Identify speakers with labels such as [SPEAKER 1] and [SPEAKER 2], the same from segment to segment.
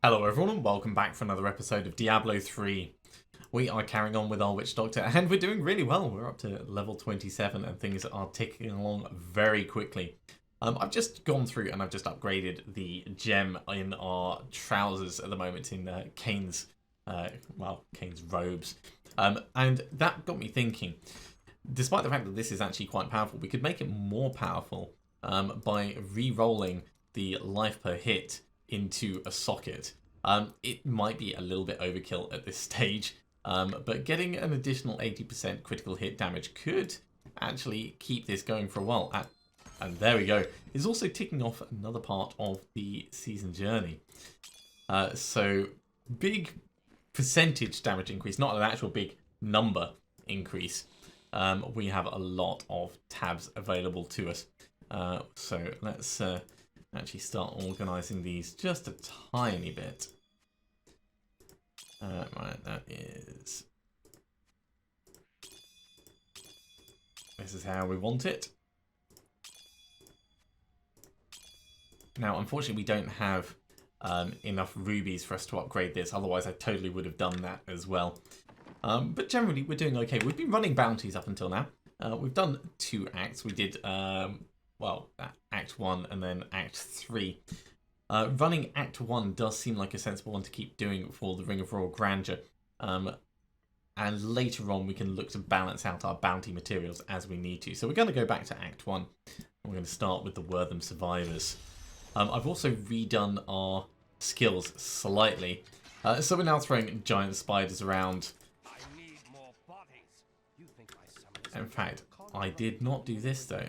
[SPEAKER 1] Hello everyone and welcome back for another episode of Diablo 3. We are carrying on with our Witch Doctor and we're doing really well. We're up to level 27 and things are ticking along very quickly. I've just gone through and I've just upgraded the gem in our trousers at the moment in Kane's robes. And that got me thinking, despite the fact that this is actually quite powerful, we could make it more powerful by re-rolling the life per hit into a socket. It might be a little bit overkill at this stage, but getting an additional 80% critical hit damage could actually keep this going for a while. And there we go. It's also ticking off another part of the season journey. So big percentage damage increase, not an actual big number increase. We have a lot of tabs available to us. So let's actually start organising these just a tiny bit. Right, that is... This is how we want it. Now, unfortunately, we don't have enough rubies for us to upgrade this. Otherwise, I totally would have done that as well. But generally, we're doing okay. We've been running bounties up until now. We've done 2 acts. We did... Act 1 and then Act 3. Running Act 1 does seem like a sensible one to keep doing for the Ring of Royal Grandeur. And later on we can look to balance out our bounty materials as we need to. So we're going to go back to Act 1. We're going to start with the Wortham Survivors. I've also redone our skills slightly. So we're now throwing giant spiders around. In fact, I did not do this though.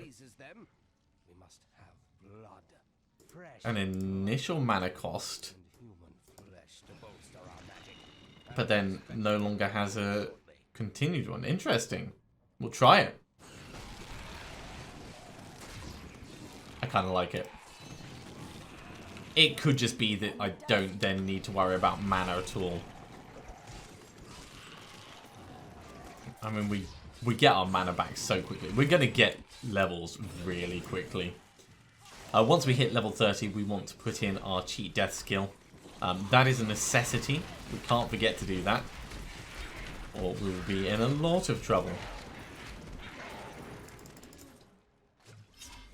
[SPEAKER 1] An initial mana cost, but then no longer has a continued one. Interesting. We'll try it. I kind of like it. It could just be that I don't then need to worry about mana at all. I mean, we get our mana back so quickly. We're going to get levels really quickly. Once we hit level 30, we want to put in our cheat death skill. That is a necessity. We can't forget to do that, or we will be in a lot of trouble.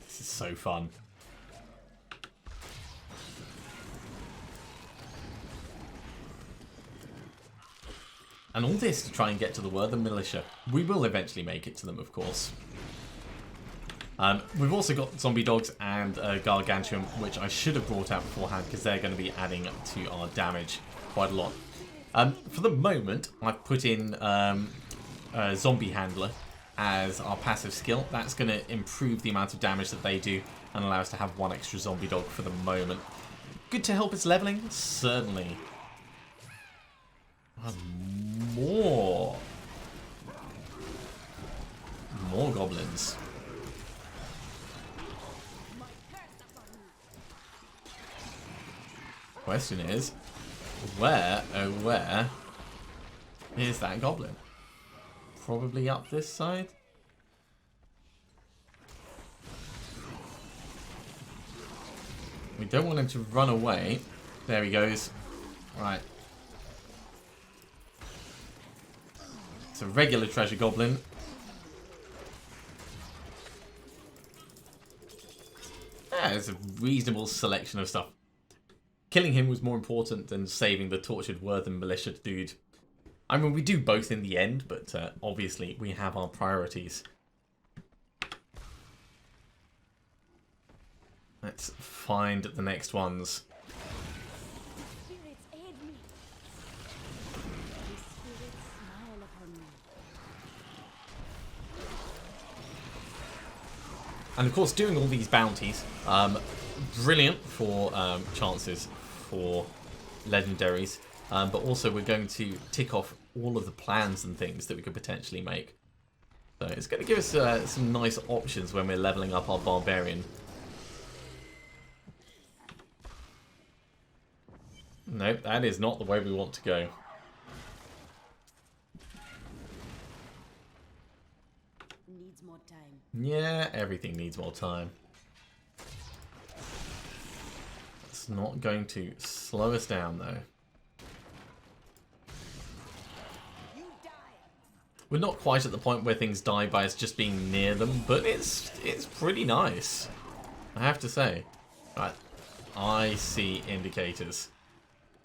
[SPEAKER 1] This is so fun. And all this to try and get to the Wortham Militia. We will eventually make it to them, of course. We've also got zombie dogs and gargantuan, which I should have brought out beforehand because they're going to be adding to our damage quite a lot. For the moment, I've put in zombie handler as our passive skill. That's going to improve the amount of damage that they do and allow us to have 1 extra zombie dog for the moment. Good to help us leveling? Certainly. More goblins. Question is, where, oh where, is that goblin? Probably up this side? We don't want him to run away. There he goes. Right. It's a regular treasure goblin. Yeah, it's a reasonable selection of stuff. Killing him was more important than saving the tortured Wortham Militia dude. I mean, we do both in the end, but obviously we have our priorities. Let's find the next ones. And of course, doing all these bounties, brilliant for chances for legendaries, but also we're going to tick off all of the plans and things that we could potentially make. So it's going to give us some nice options when we're leveling up our Barbarian. Nope, that is not the way we want to go.
[SPEAKER 2] Needs more time.
[SPEAKER 1] Yeah, everything needs more time. It's not going to slow us down, though. We're not quite at the point where things die by us just being near them, but it's pretty nice, I have to say. Right, I see indicators.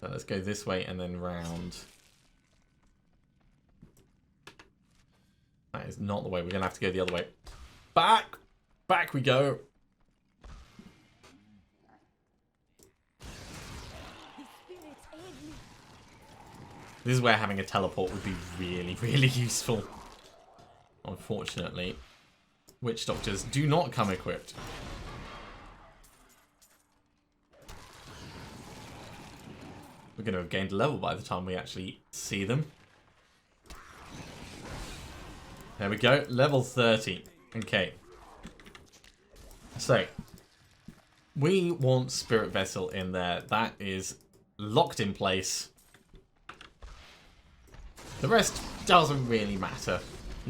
[SPEAKER 1] So let's go this way and then round. That is not the way. We're going to have to go the other way. Back! Back we go. This is where having a teleport would be really, really useful. Unfortunately, witch doctors do not come equipped. We're going to have gained a level by the time we actually see them. There we go, level 30. Okay. So, we want Spirit Vessel in there. That is locked in place. The rest doesn't really matter.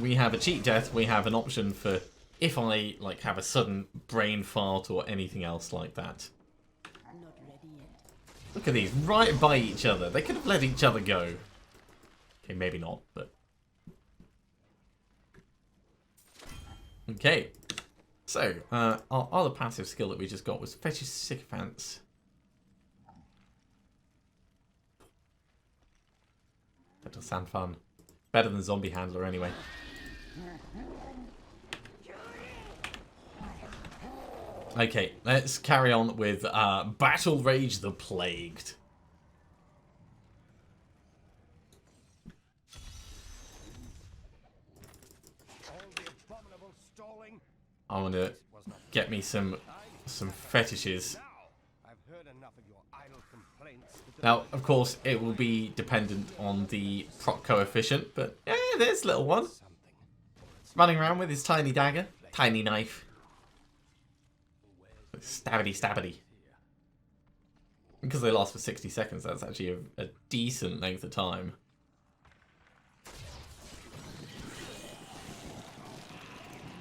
[SPEAKER 1] We have a cheat death. We have an option for if I like have a sudden brain fart or anything else like that.
[SPEAKER 2] Not ready yet.
[SPEAKER 1] Look at these, right by each other. They could have let each other go. Okay, maybe not, but... Okay. So, our other passive skill that we just got was Fetish Sycophants. That does sound fun. Better than Zombie Handler anyway. Okay, let's carry on with Battle Rage the Plagued. I want to get me some fetishes. Now, of course, it will be dependent on the proc coefficient, but yeah, there's little one. Running around with his tiny dagger, tiny knife. Stabbity, stabbity. Because they last for 60 seconds, that's actually a decent length of time.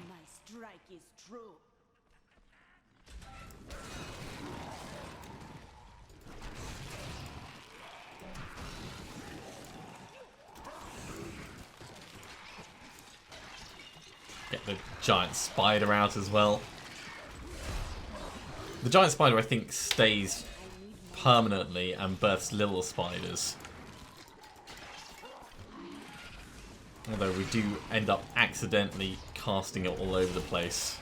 [SPEAKER 2] My strike is true.
[SPEAKER 1] Get the giant spider out as well. The giant spider, I think, stays permanently and births little spiders. Although we do end up accidentally casting it all over the place.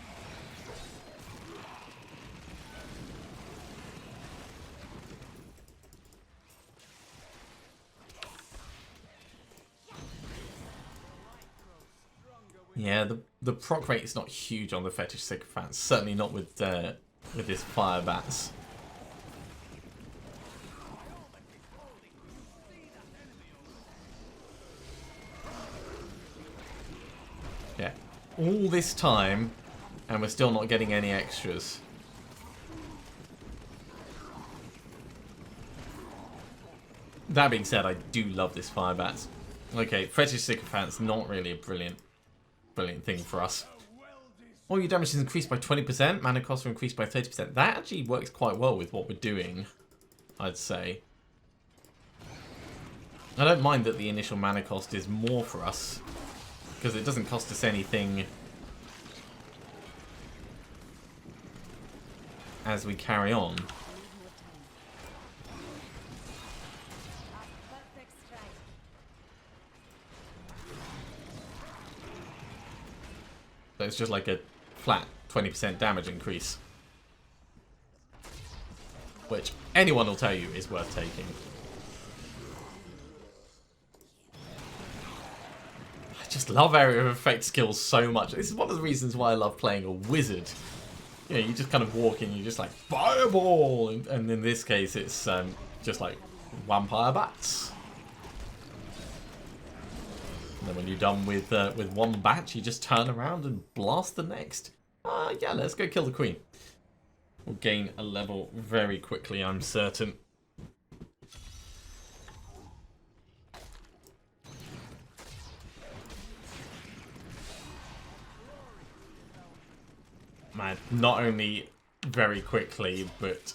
[SPEAKER 1] Yeah, the proc rate is not huge on the Fetish Sycophants. Certainly not with this Firebats. Yeah, all this time, and we're still not getting any extras. That being said, I do love this Firebats. Okay, Fetish Sycophants, not really a brilliant thing for us. All your damage is increased by 20%, mana costs are increased by 30%. That actually works quite well with what we're doing, I'd say. I don't mind that the initial mana cost is more for us, because it doesn't cost us anything as we carry on. So it's just like a flat 20% damage increase. Which anyone will tell you is worth taking. I just love area of effect skills so much. This is one of the reasons why I love playing a wizard. You know, you just kind of walk in, you just like, fireball! And in this case, it's just like vampire bats. And then when you're done with one batch, you just turn around and blast the next. Yeah, let's go kill the queen. We'll gain a level very quickly, I'm certain. Man, not only very quickly, but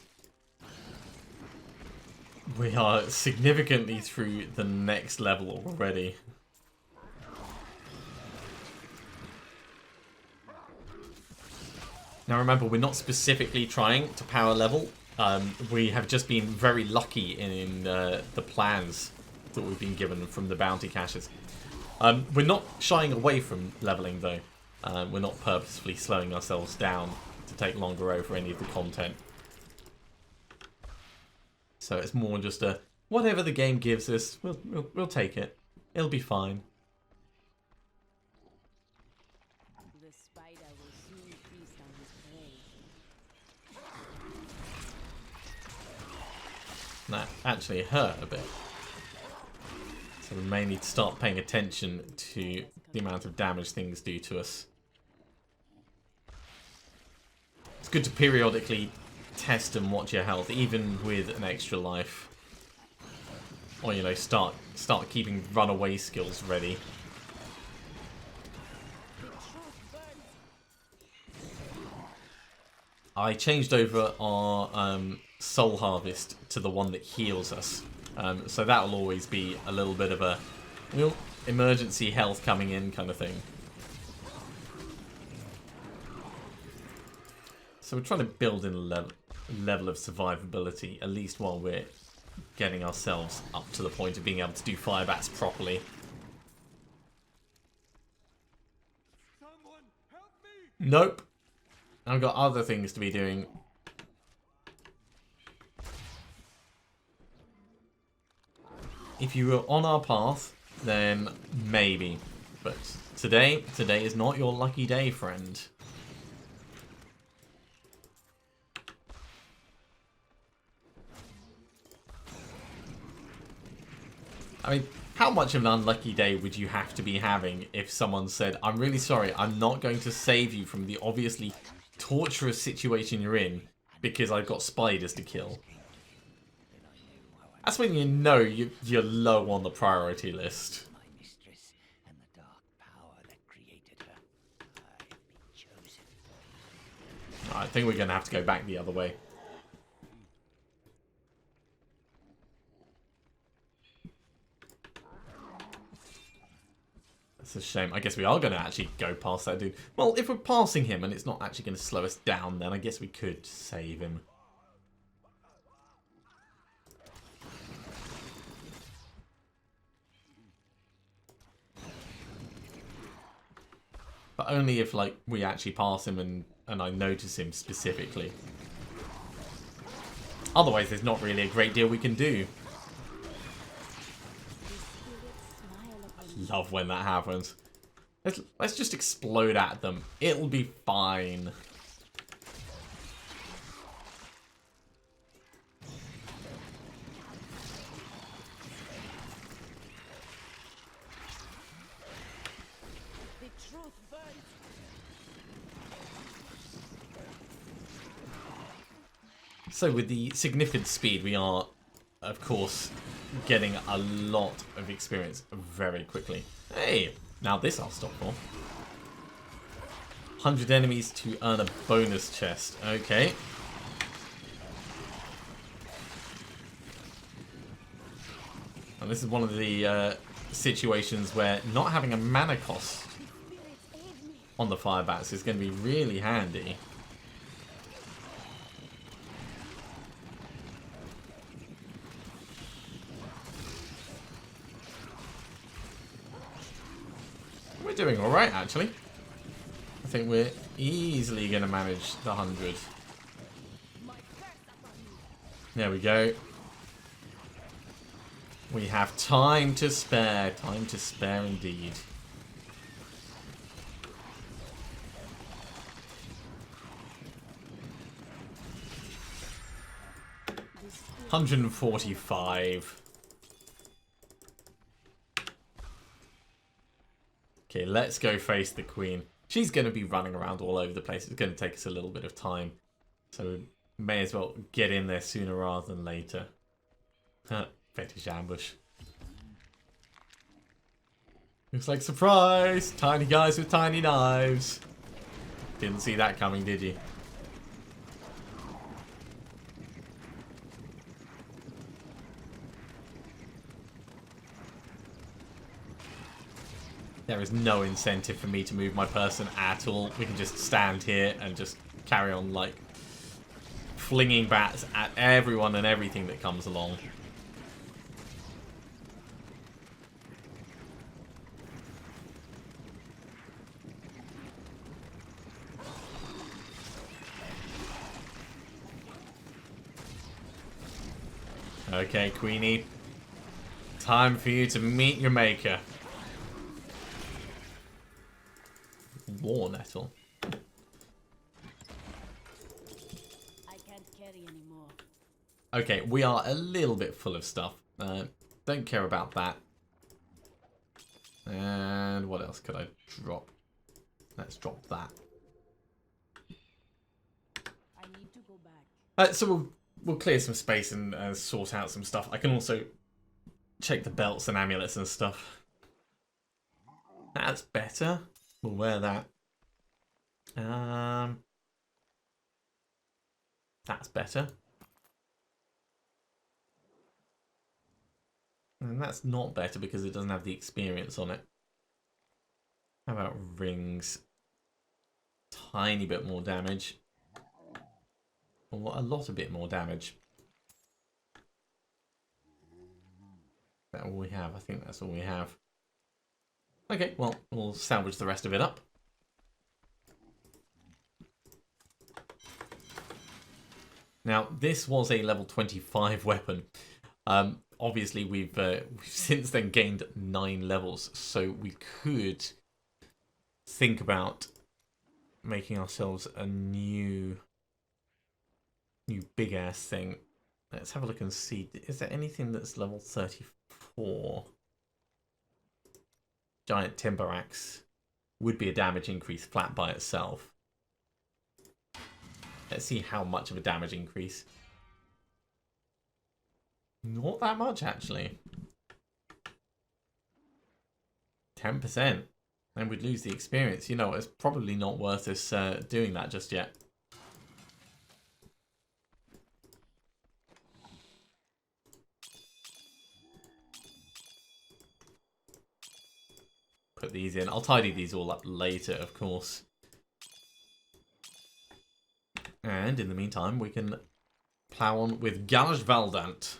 [SPEAKER 1] We are significantly through the next level already. Now remember, we're not specifically trying to power level. We have just been very lucky in the plans that we've been given from the bounty caches. We're not shying away from leveling though. We're not purposefully slowing ourselves down to take longer over any of the content. So it's more just a, whatever the game gives us, we'll take it. It'll be fine.
[SPEAKER 2] The spider will soon feast on his prey.
[SPEAKER 1] That actually hurt a bit. So we may need to start paying attention to the amount of damage things do to us. It's good to periodically test and watch your health, even with an extra life. Or, you know, start keeping runaway skills ready. I changed over our soul harvest to the one that heals us. So that will always be a little bit of a, you know, emergency health coming in kind of thing. So we're trying to build in a level of survivability, at least while we're getting ourselves up to the point of being able to do Firebats properly.
[SPEAKER 3] Someone help me!
[SPEAKER 1] Nope. I've got other things to be doing. If you were on our path, then maybe. But today is not your lucky day, friend. I mean, how much of an unlucky day would you have to be having if someone said, I'm really sorry, I'm not going to save you from the obviously torturous situation you're in because I've got spiders to kill? That's when you know you're low on the priority list.
[SPEAKER 4] My mistress and the dark power that created her. I've been chosen.
[SPEAKER 1] I think we're going to have to go back the other way. It's a shame. I guess we are going to actually go past that dude. Well, if we're passing him and it's not actually going to slow us down, then I guess we could save him. But only if, like, we actually pass him and I notice him specifically. Otherwise, there's not really a great deal we can do. Love when that happens. Let's just explode at them. It'll be fine.
[SPEAKER 2] The truth burns.
[SPEAKER 1] So with the significant speed, we are, of course, getting a lot of experience very quickly. Hey, now this I'll stop for. 100 enemies to earn a bonus chest. Okay. And this is one of the situations where not having a mana cost on the Firebats is going to be really handy. We're doing alright, actually. I think we're easily going to manage the 100. There we go. We have time to spare. Time to spare indeed. $145. Okay, let's go face the queen. She's going to be running around all over the place. It's going to take us a little bit of time. So we may as well get in there sooner rather than later. Fetish ambush. Looks like surprise! Tiny guys with tiny knives. Didn't see that coming, did you? There is no incentive for me to move my person at all. We can just stand here and just carry on, like, flinging bats at everyone and everything that comes along. Okay, Queenie. Time for you to meet your maker. War nettle.
[SPEAKER 2] I can't carry anymore.
[SPEAKER 1] Okay, we are a little bit full of stuff. Don't care about that. And what else could I drop? Let's drop that.
[SPEAKER 2] I need to go back.
[SPEAKER 1] So we'll clear some space and sort out some stuff. I can also check the belts and amulets and stuff. That's better. We'll wear that. That's better. And that's not better because it doesn't have the experience on it. How about rings? Tiny bit more damage. Or a lot a bit more damage. Is that all we have? I think that's all we have. Okay, well, we'll salvage the rest of it up. Now, this was a level 25 weapon. Obviously, we've since then gained 9 levels, so we could think about making ourselves a new big-ass thing. Let's have a look and see. Is there anything that's level 34? Giant timber axe would be a damage increase flat by itself. Let's see how much of a damage increase. Not that much, actually. 10%. And we'd lose the experience. You know, it's probably not worth us doing that just yet. Put these in. I'll tidy these all up later, of course. And in the meantime, we can plow on with Galage Valdant.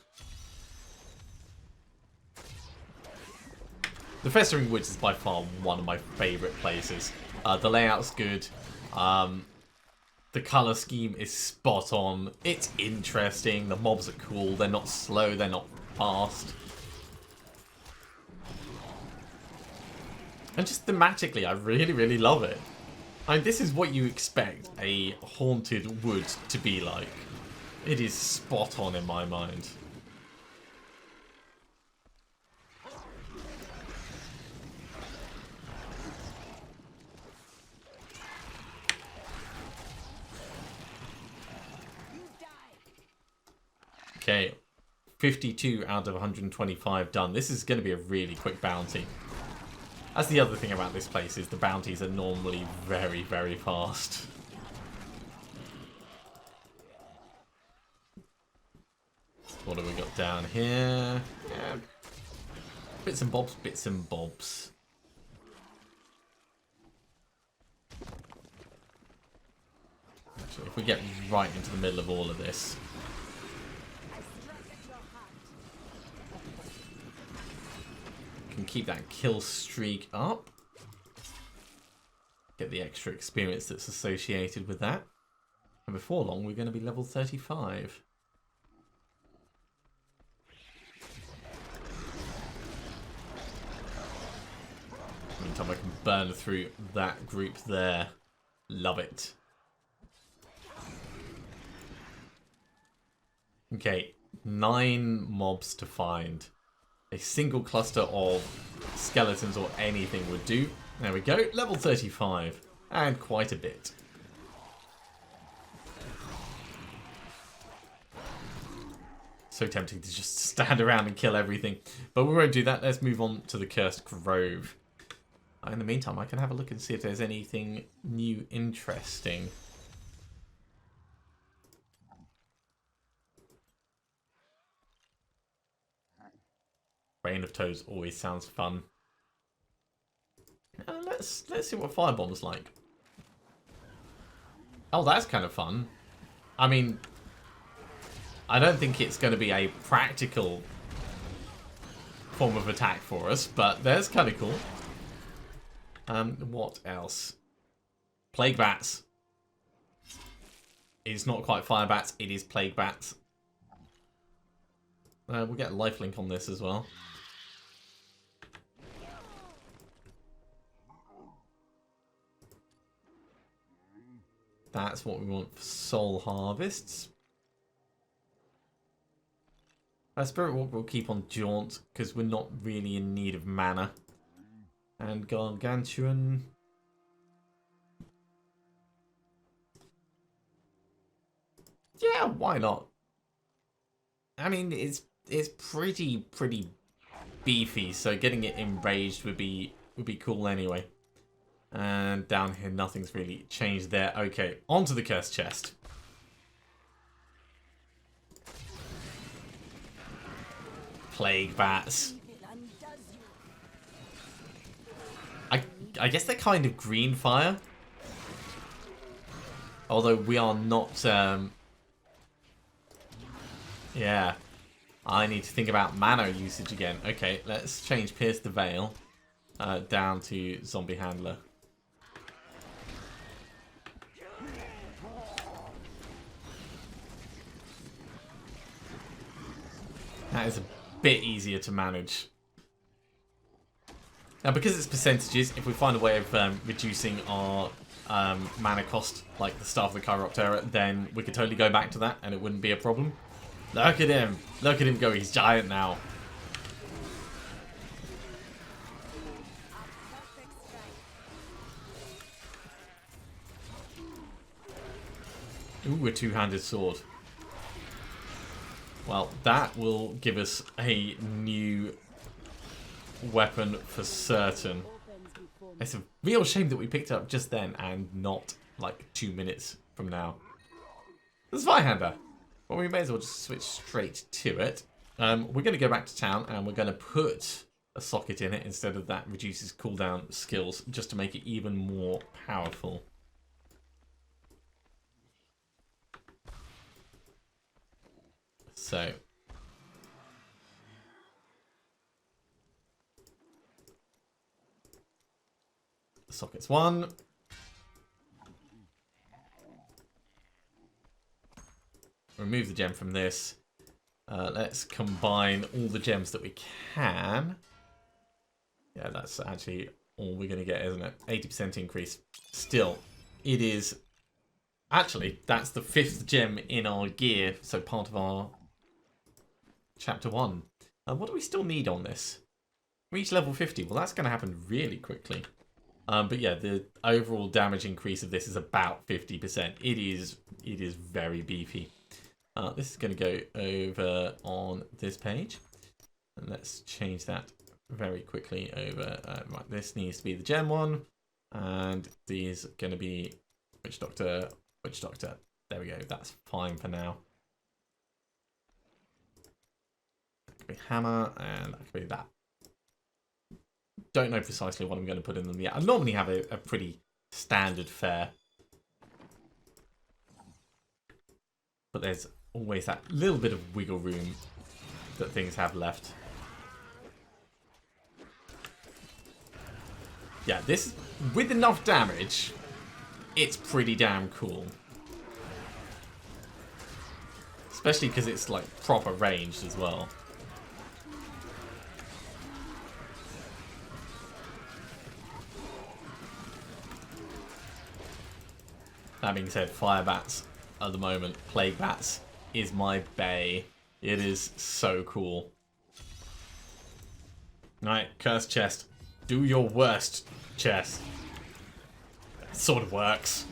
[SPEAKER 1] The Festering Woods is by far one of my favourite places. The layout's good. The colour scheme is spot on. It's interesting. The mobs are cool. They're not slow. They're not fast. And just thematically, I really, really love it. I mean, this is what you expect a haunted wood to be like. It is spot on in my mind. Okay, 52 out of 125 done. This is going to be a really quick bounty. That's the other thing about this place, is the bounties are normally very, very fast. What have we got down here? Yeah. Bits and bobs, bits and bobs. Actually, if we get right into the middle of all of this. Can keep that kill streak up. Get the extra experience that's associated with that. And before long, we're going to be level 35. Meantime, I can burn through that group there. Love it. Okay, 9 mobs to find. A single cluster of skeletons or anything would do. There we go, level 35. And quite a bit. So tempting to just stand around and kill everything. But we won't do that. Let's move on to the Cursed Grove. In the meantime, I can have a look and see if there's anything new interesting. Rain of Toads always sounds fun. Let's see what firebomb's like. Oh, that's kind of fun. I mean, I don't think it's going to be a practical form of attack for us, but that's kind of cool. What else? Plague bats. It's not quite firebats, it is plague bats. We'll get a lifelink on this as well. That's what we want for soul harvests. Spirit Walk will keep on Jaunt, because we're not really in need of mana. And Gargantuan. Yeah, why not? I mean, it's pretty beefy, so getting it enraged would be cool anyway. And down here, nothing's really changed there. Okay, onto the cursed chest. Plague bats. I guess they're kind of green fire. Although we are not... yeah. I need to think about mana usage again. Okay, let's change Pierce the Veil down to Zombie Handler. That is a bit easier to manage. Now, because it's percentages, if we find a way of reducing our mana cost, like the Staff of the Chiroptera, then we could totally go back to that and it wouldn't be a problem. Look at him! Look at him go, he's giant now. Ooh, a two-handed sword. Well, that will give us a new weapon for certain. It's a real shame that we picked it up just then and not like 2 minutes from now. The Zweihander. Well, we may as well just switch straight to it. We're going to go back to town and we're going to put a socket in it instead of that reduces cooldown skills just to make it even more powerful. So, sockets 1. Remove the gem from this. Let's combine all the gems that we can. Yeah, that's actually all we're going to get, isn't it? 80% increase. Still, it is... Actually, that's the 5th gem in our gear, so part of our Chapter 1. What do we still need on this? Reach level 50. Well, that's going to happen really quickly. But yeah, the overall damage increase of this is about 50%. It is very beefy. This is going to go over on this page. And let's change that very quickly over. Right, this needs to be the gem one. And these are going to be Witch Doctor. There we go. That's fine for now. That could be hammer, and that could be that. Don't know precisely what I'm going to put in them yet. I normally have a pretty standard fare. But there's always that little bit of wiggle room that things have left. Yeah, this, with enough damage, it's pretty damn cool. Especially because it's like proper ranged as well. That being said, Firebats at the moment, Plague Bats is my bae. It is so cool. Alright, Cursed Chest. Do your worst, chest. It sort of works.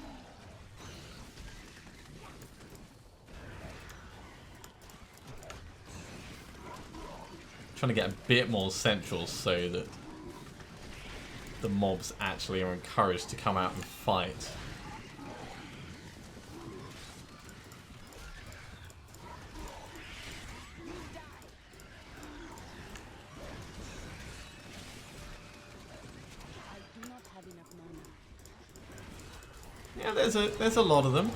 [SPEAKER 1] Trying to get a bit more central so that the mobs actually are encouraged to come out and fight.
[SPEAKER 2] I do not have enough
[SPEAKER 1] Yeah, there's a lot of them.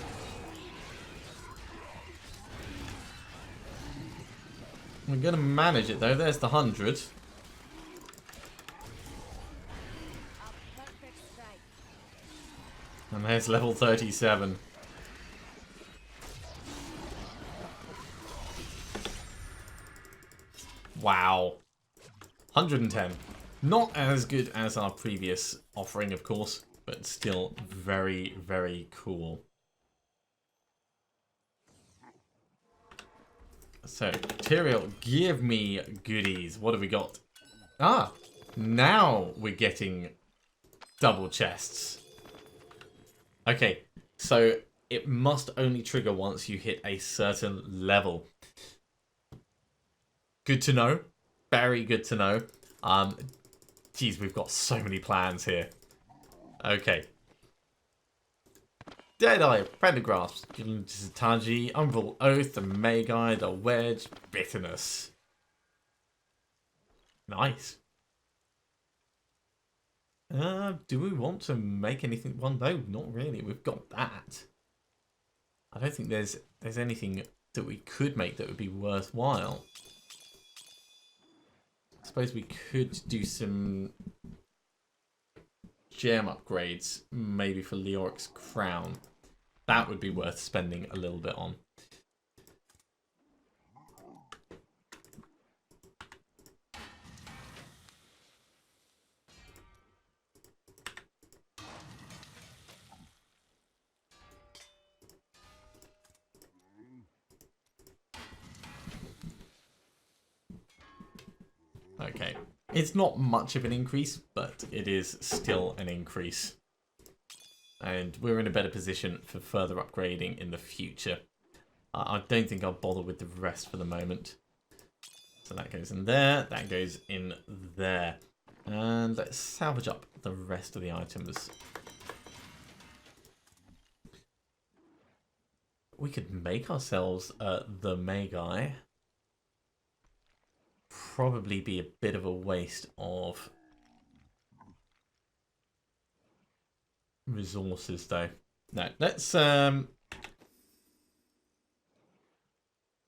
[SPEAKER 1] We're gonna manage it though. There's the 100.
[SPEAKER 2] A perfect strike.
[SPEAKER 1] And there's level 37. Wow. 110. Not as good as our previous offering, of course, but still very, very cool. So, Tyrael, give me goodies. What have we got? Ah, now we're getting double chests. Okay, so it must only trigger once you hit a certain level. Good to know. Very good to know. Geez, we've got so many plans here. Okay. Deadeye, Prendergrasp, Taji, Umbral Oath, the Magi, the Wedge, Bitterness. Nice. Do we want to make anything? Well, no, not really. We've got that. I don't think there's anything that we could make that would be worthwhile. I suppose we could do some gem upgrades, maybe for Leoric's crown. That would be worth spending a little bit on. Okay. It's not much of an increase, but it is still an increase. And we're in a better position for further upgrading in the future. I don't think I'll bother with the rest for the moment. So that goes in there, that goes in there. And let's salvage up the rest of the items. We could make ourselves the Magi. Probably be a bit of a waste of resources though. No, let's we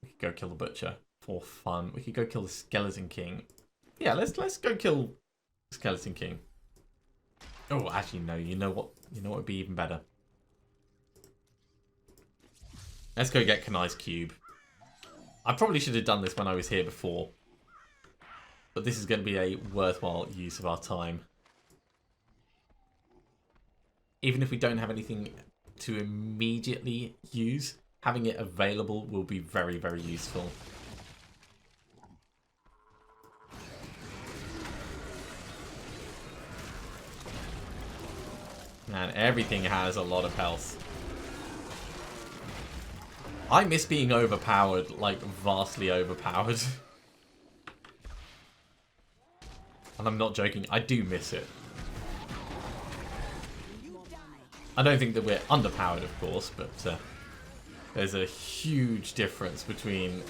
[SPEAKER 1] could go kill the butcher for fun. We could go kill the Skeleton King. Yeah, let's go kill the Skeleton King. Oh, actually no, you know what would be even better? Let's go get Kanai's cube. I probably should have done this when I was here before. But this is going to be a worthwhile use of our time. Even if we don't have anything to immediately use, having it available will be very, very useful. And everything has a lot of health. I miss being overpowered, like vastly overpowered. And I'm not joking, I do miss it. I don't think that we're underpowered, of course, but there's a huge difference between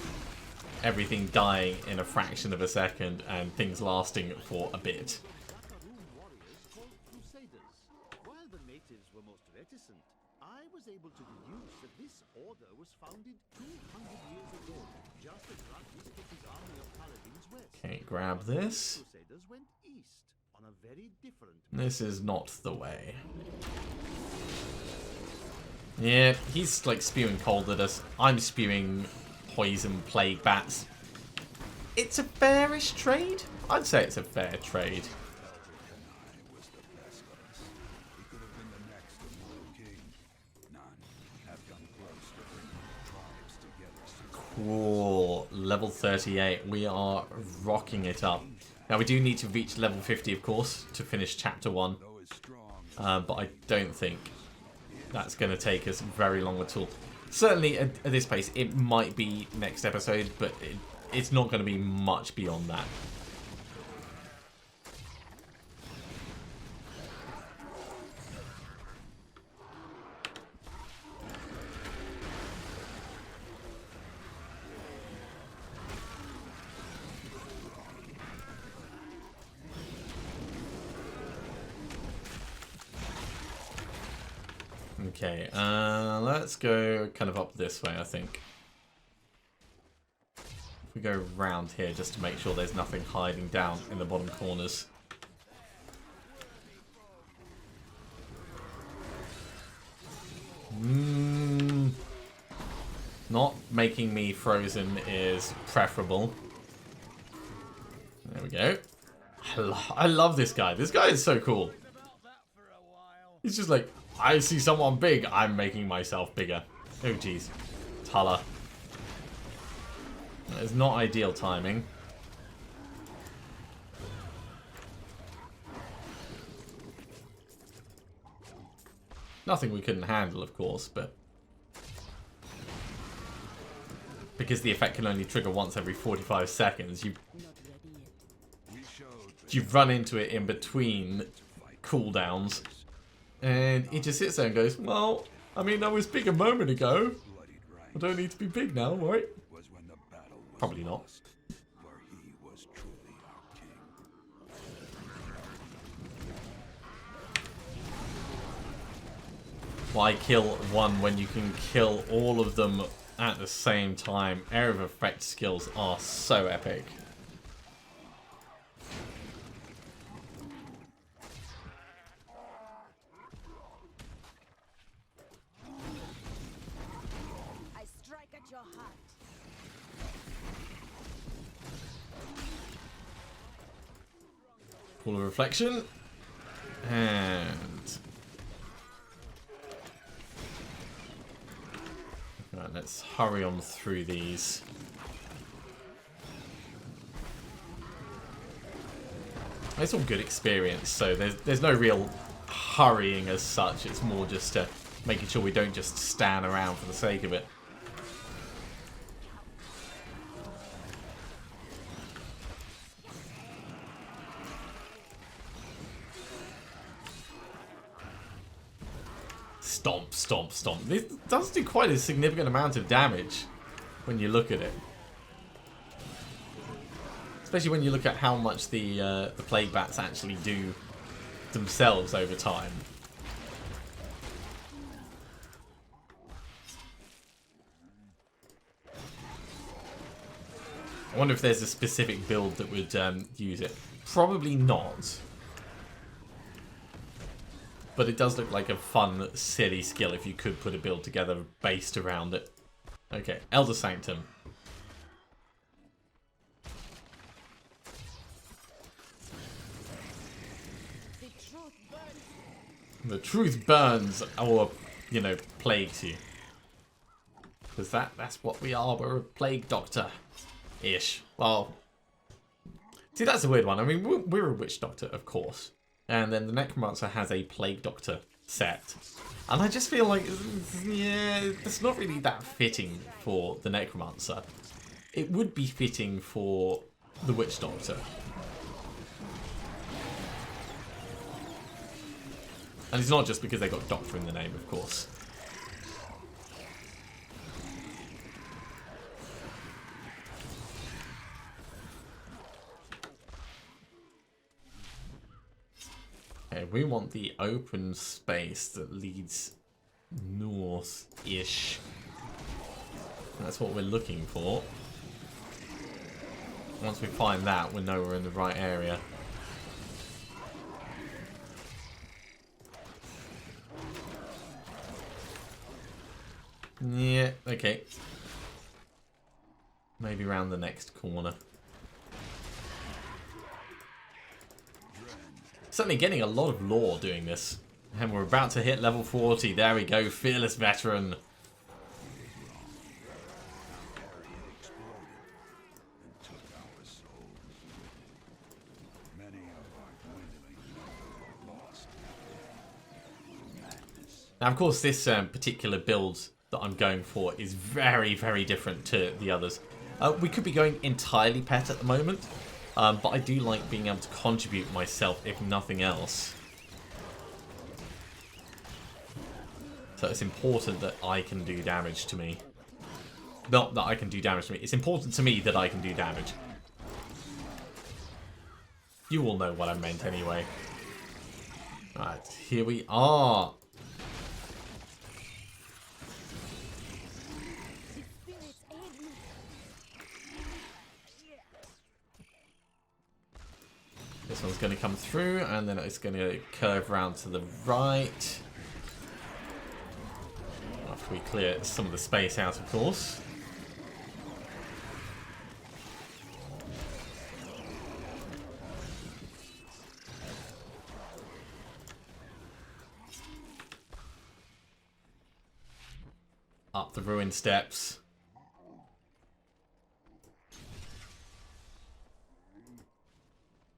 [SPEAKER 1] everything dying in a fraction of a second and things lasting for a bit.
[SPEAKER 5] While the natives were most reticent, I was able to deduce that this order was founded 200 years ago, just as Ragnar took his army of paladins west.
[SPEAKER 1] Okay, grab this.
[SPEAKER 5] Crusaders went east on a very different.
[SPEAKER 1] This is not the way. Yeah, he's like spewing cold at us. I'm spewing poison plague bats. It's a fairish trade? I'd say it's a fair trade. Cool. Level 38. We are rocking it up. Now we do need to reach level 50, of course, to finish chapter 1. But I don't think that's going to take us very long at all. Certainly at this pace, it might be next episode, but it's not going to be much beyond that. Okay, let's go kind of up this way, I think. If we go round here just to make sure there's nothing hiding down in the bottom corners. Not making me frozen is preferable. There we go. I love this guy. This guy is so cool. He's just like, I see someone big, I'm making myself bigger. Oh jeez. Tulla. That is not ideal timing. Nothing we couldn't handle, of course, but... because the effect can only trigger once every 45 seconds, you run into it in between cooldowns. And it just sits there and goes, well, I mean, I was big a moment ago. I don't need to be big now, right? Probably not. Why kill one when you can kill all of them at the same time? Area of effect skills are so epic.
[SPEAKER 2] I strike at your heart.
[SPEAKER 1] Pool of reflection. And... right, let's hurry on through these. It's all good experience, so there's no real hurrying as such. It's more just making sure we don't just stand around for the sake of it. Stomp, stomp, stomp. This does do quite a significant amount of damage when you look at it. Especially when you look at how much the plague bats actually do themselves over time. I wonder if there's a specific build that would use it. Probably not. But it does look like a fun, silly skill if you could put a build together based around it. Okay, Elder Sanctum. The truth burns, or, you know, plagues you. Because that's what we are, we're a plague doctor-ish. Well, see, that's a weird one. I mean, we're a witch doctor, of course. And then the Necromancer has a Plague Doctor set. And I just feel like, yeah, it's not really that fitting for the Necromancer. It would be fitting for the Witch Doctor. And it's not just because they got Doctor in the name, of course. Okay, we want the open space that leads north-ish. That's what we're looking for. Once we find that, we know we're in the right area. Yeah, okay. Maybe round the next corner. Certainly getting a lot of lore doing this. And we're about to hit level 40. There we go, Fearless Veteran. Now, of course, this particular build that I'm going for is very, very different to the others. We could be going entirely pet at the moment. But I do like being able to contribute myself, if nothing else. So it's important that I can do damage to me. Not that I can do damage to me. It's important to me that I can do damage. You all know what I meant anyway. Alright, here we are. This one's going to come through, and then it's going to curve round to the right. After we clear some of the space out, of course. Up the ruined steps.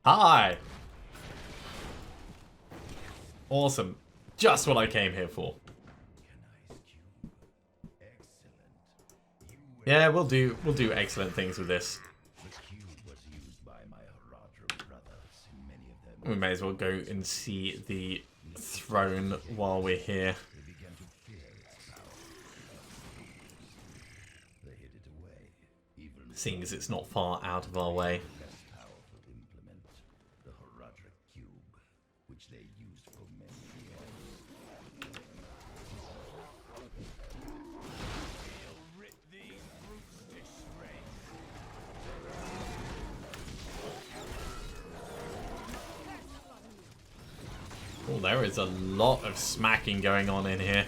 [SPEAKER 1] Hi! Awesome. Just what I came here for. Yeah, we'll do excellent things with this. We may as well go and see the throne while we're here. Seeing as it's not far out of our way.
[SPEAKER 4] The horardric cube, which they used for many years. They'll rip these brutes to shreds.
[SPEAKER 1] Oh, there is a lot of smacking going on in here.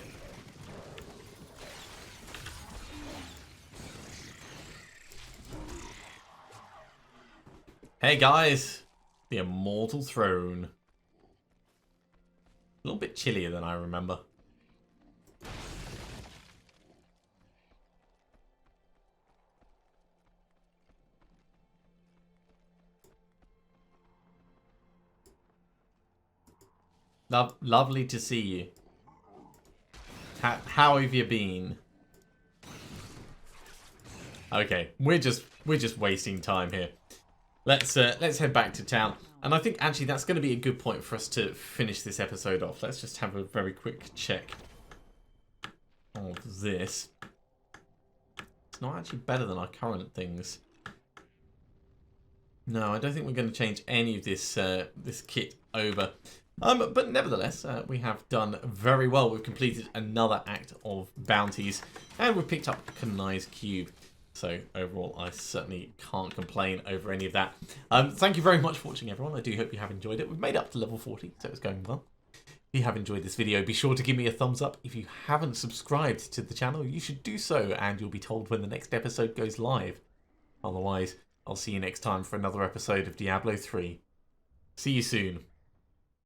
[SPEAKER 1] Hey guys, the immortal throne. A little bit chillier than I remember. Lovely to see you. How have you been? Okay, we're just wasting time here. Let's head back to town. And I think actually that's going to be a good point for us to finish this episode off. Let's just have a very quick check of this. It's not actually better than our current things. No, I don't think we're going to change any of this this kit over. But nevertheless, we have done very well. We've completed another act of bounties, and we've picked up Kanai's cube. So overall, I certainly can't complain over any of that. Thank you very much for watching, everyone. I do hope you have enjoyed it. We've made it up to level 40, so it's going well. If you have enjoyed this video, be sure to give me a thumbs up. If you haven't subscribed to the channel, you should do so, and you'll be told when the next episode goes live. Otherwise, I'll see you next time for another episode of Diablo 3. See you soon.